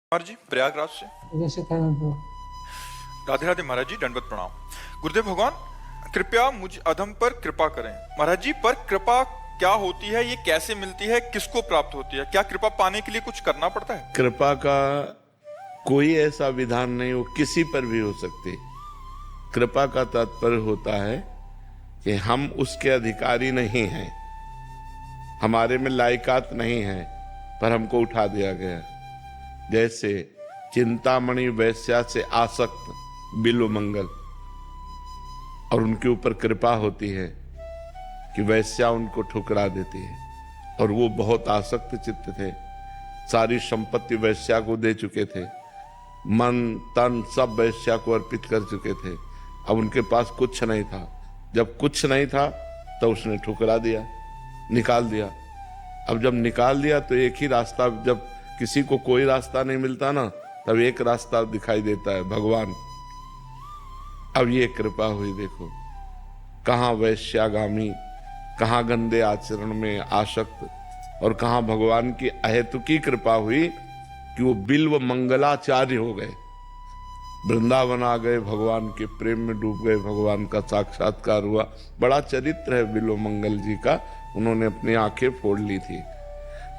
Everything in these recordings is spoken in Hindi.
महाराज जी प्रयागराज से। जैसे कहें राधे राधे महाराज जी, दंडवत प्रणाम। गुरुदेव भगवान कृपया मुझ अधम पर कृपा करें। महाराज जी, पर कृपा क्या होती है, ये कैसे मिलती है, किसको प्राप्त होती है? क्या कृपा पाने के लिए कुछ करना पड़ता है? कृपा का कोई ऐसा विधान नहीं, वो किसी पर भी हो सकती। कृपा का तात्पर्य होता है कि हम उसके अधिकारी नहीं हैं, हमारे में लायकात नहीं है, पर हमको उठा दिया गया। जैसे चिंतामणि वैश्या से आसक्त बिल्वमंगल, और उनके ऊपर कृपा होती है कि वैश्या उनको ठुकरा देती है, और वो बहुत आसक्त चित्त थे, सारी संपत्ति वैश्या को दे चुके थे, मन तन सब वैश्या को अर्पित कर चुके थे। अब उनके पास कुछ नहीं था। जब कुछ नहीं था तो उसने ठुकरा दिया, निकाल दिया। अब जब निकाल दिया तो एक ही रास्ता, जब किसी को कोई रास्ता नहीं मिलता ना, तब एक रास्ता दिखाई देता है, भगवान। अब ये कृपा हुई, देखो कहाँ वैश्यागामी, कहाँ गंदे आचरण में आसक्त, और कहाँ भगवान की अहेतुकी कृपा हुई कि वो बिल्व मंगलाचार्य हो गए, वृंदावन आ गए, भगवान के प्रेम में डूब गए, भगवान का साक्षात्कार हुआ। बड़ा चरित्र है बिल्व मंगल जी का, उन्होंने अपनी आंखें फोड़ ली थी।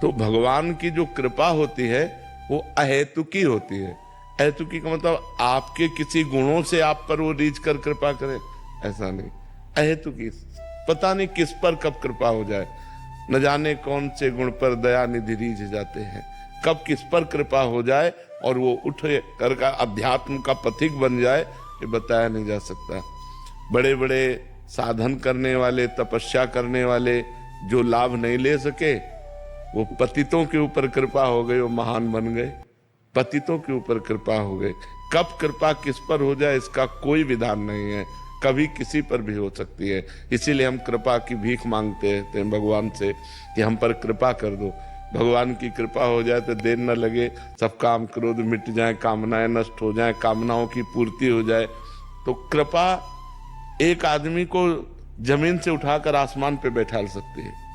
तो भगवान की जो कृपा होती है वो अहेतुकी होती है। अहेतुकी का मतलब आपके किसी गुणों से आप पर वो रीझ कर कृपा करे, ऐसा नहीं। अहेतुकी, पता नहीं किस पर कब कृपा हो जाए, न जाने कौन से गुण पर दया निधि रीझ जाते हैं, कब किस पर कृपा हो जाए और वो उठ कर का अध्यात्म का पथिक बन जाए, ये बताया नहीं जा सकता। बड़े बड़े साधन करने वाले, तपस्या करने वाले जो लाभ नहीं ले सके, वो पतितों के ऊपर कृपा हो गई, वो महान बन गए। पतितों के ऊपर कृपा हो गए। कब कृपा किस पर हो जाए इसका कोई विधान नहीं है, कभी किसी पर भी हो सकती है। इसीलिए हम कृपा की भीख मांगते हैं भगवान से कि हम पर कृपा कर दो। भगवान की कृपा हो जाए तो देर न लगे, सब काम क्रोध मिट जाए, कामनाएं नष्ट हो जाए, कामनाओं की पूर्ति हो जाए। तो कृपा एक आदमी को जमीन से उठाकर आसमान पे बैठा सकती है।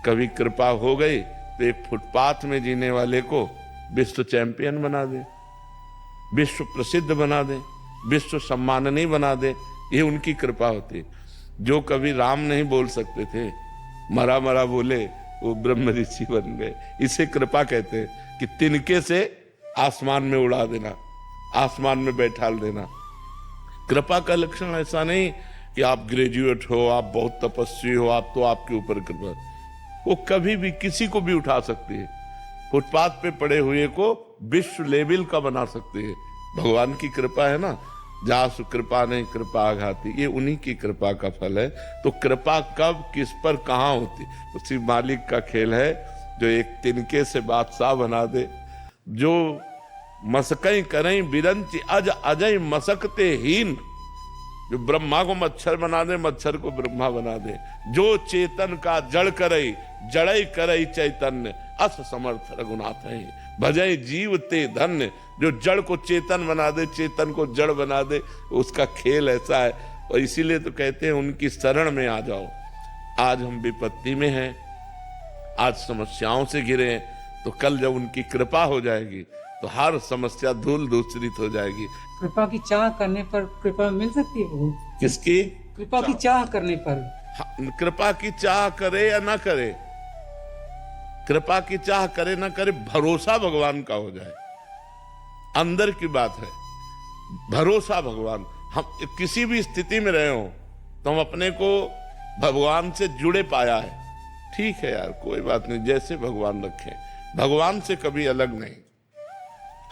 कभी कृपा हो गई तो एक फुटपाथ में जीने वाले को विश्व चैंपियन बना दे, विश्व प्रसिद्ध बना दे, विश्व सम्माननीय बना दे, ये उनकी कृपा होती है। जो कभी राम नहीं बोल सकते थे, मरा मरा बोले, वो ब्रह्म ऋषि बन गए। इसे कृपा कहते हैं कि तिनके से आसमान में उड़ा देना, आसमान में बैठाल देना। कृपा का लक्षण ऐसा नहीं कि आप ग्रेजुएट हो, आप बहुत तपस्वी हो, आप तो आपके ऊपर कृपा। वो कभी भी किसी को भी उठा सकती है, फुटपाथ पे पड़े हुए को विश्व लेवल का बना सकती है। भगवान की कृपा है ना, जासु कृपा नहीं कृपा आघाती, ये उन्हीं की कृपा का फल है। तो कृपा कब किस पर कहाँ होती, उसी मालिक का खेल है, जो एक तिनके से बादशाह बना दे, जो मसकई करई बिरंच अज अजय मसकते हीन, जो ब्रह्मा को मच्छर बना दे, मच्छर को ब्रह्मा बना दे, जो चेतन का जड़ करई जड़ई करई चैतन्य, अस समर्थ रघुनाथ है भजय जीव ते धन्य। जो जड़ को चेतन बना दे, चेतन को जड़ बना दे, उसका खेल ऐसा है। और इसीलिए तो कहते हैं उनकी शरण में आ जाओ। आज हम विपत्ति में हैं, आज समस्याओं से घिरे हैं, तो कल जब उनकी कृपा हो जाएगी तो हर समस्या धूल धूसरित हो जाएगी। कृपा की चाह करने पर कृपा मिल सकती है। किसकी कृपा की चाह करने पर, कृपा की चाह करे या ना करे, कृपा की चाह करे ना करे, भरोसा भगवान का हो जाए, अंदर की बात है। भरोसा भगवान, हम किसी भी स्थिति में रहे हो तो हम अपने को भगवान से जुड़े पाया है। ठीक है यार, कोई बात नहीं, जैसे भगवान रखे, भगवान से कभी अलग नहीं,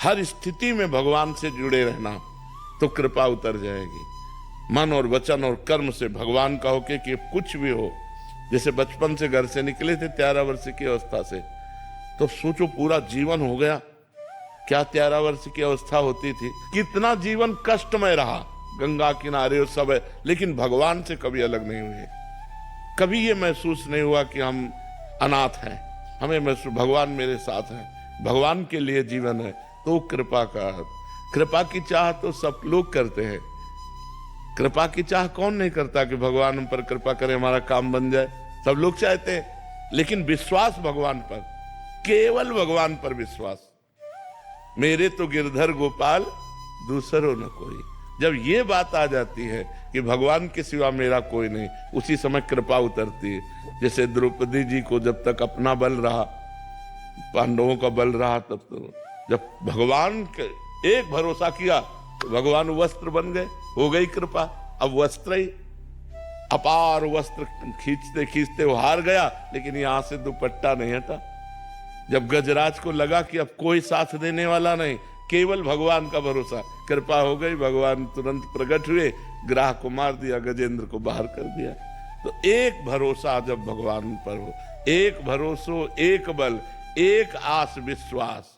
हर स्थिति में भगवान से जुड़े रहना, तो कृपा उतर जाएगी। मन और वचन और कर्म से भगवान का होके कि कुछ भी हो। जैसे बचपन से घर से निकले थे 13 वर्ष की अवस्था से, तो सोचो पूरा जीवन हो गया, क्या 13 वर्ष की अवस्था होती थी, कितना जीवन कष्टमय रहा, गंगा किनारे और सब है, लेकिन भगवान से कभी अलग नहीं हुए। कभी ये महसूस नहीं हुआ कि हम अनाथ हैं, हमें महसूस भगवान मेरे साथ है, भगवान के लिए जीवन है। तो कृपा का, कृपा की चाह तो सब लोग करते हैं। कृपा की चाह कौन नहीं करता कि भगवान हम पर कृपा करे, हमारा काम बन जाए, सब लोग चाहते हैं। लेकिन विश्वास भगवान पर, केवल भगवान पर विश्वास, मेरे तो गिरधर गोपाल दूसरो न कोई। जब ये बात आ जाती है कि भगवान के सिवा मेरा कोई नहीं, उसी समय कृपा उतरती है। जैसे द्रौपदी जी को जब तक अपना बल रहा, पांडवों का बल रहा, तब तो जब भगवान के एक भरोसा किया तो भगवान वस्त्र बन गए, हो गई कृपा। अब वस्त्र ही अपार वस्त्र खींचते खींचते वो हार गया, लेकिन यहां से दुपट्टा नहीं हटा। जब गजराज को लगा कि अब कोई साथ देने वाला नहीं, केवल भगवान का भरोसा, कृपा हो गई, भगवान तुरंत प्रकट हुए, ग्राह को मार दिया, गजेंद्र को बाहर कर दिया। तो एक भरोसा जब भगवान पर हो, एक भरोसो, एक बल, एक आस विश्वास,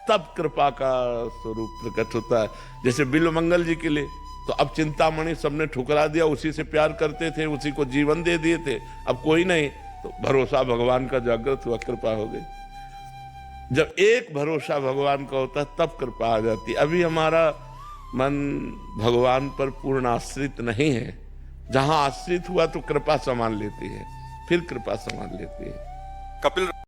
तब कृपा का स्वरूप प्रकट होता है। जैसे बिल्वमंगल जी के लिए तो अब चिंतामणि सबने ठुकरा दिया, उसी से प्यार करते थे, उसी को जीवन दे दिए थे, अब कोई नहीं, तो भरोसा भगवान का जागृत हुआ, कृपा हो गई। जब एक भरोसा भगवान का होता है तब कृपा आ जाती। अभी हमारा मन भगवान पर पूर्ण आश्रित नहीं है। जहां आश्रित हुआ तो कृपा संभाल लेती है, फिर कृपा संभाल लेती है। कपिल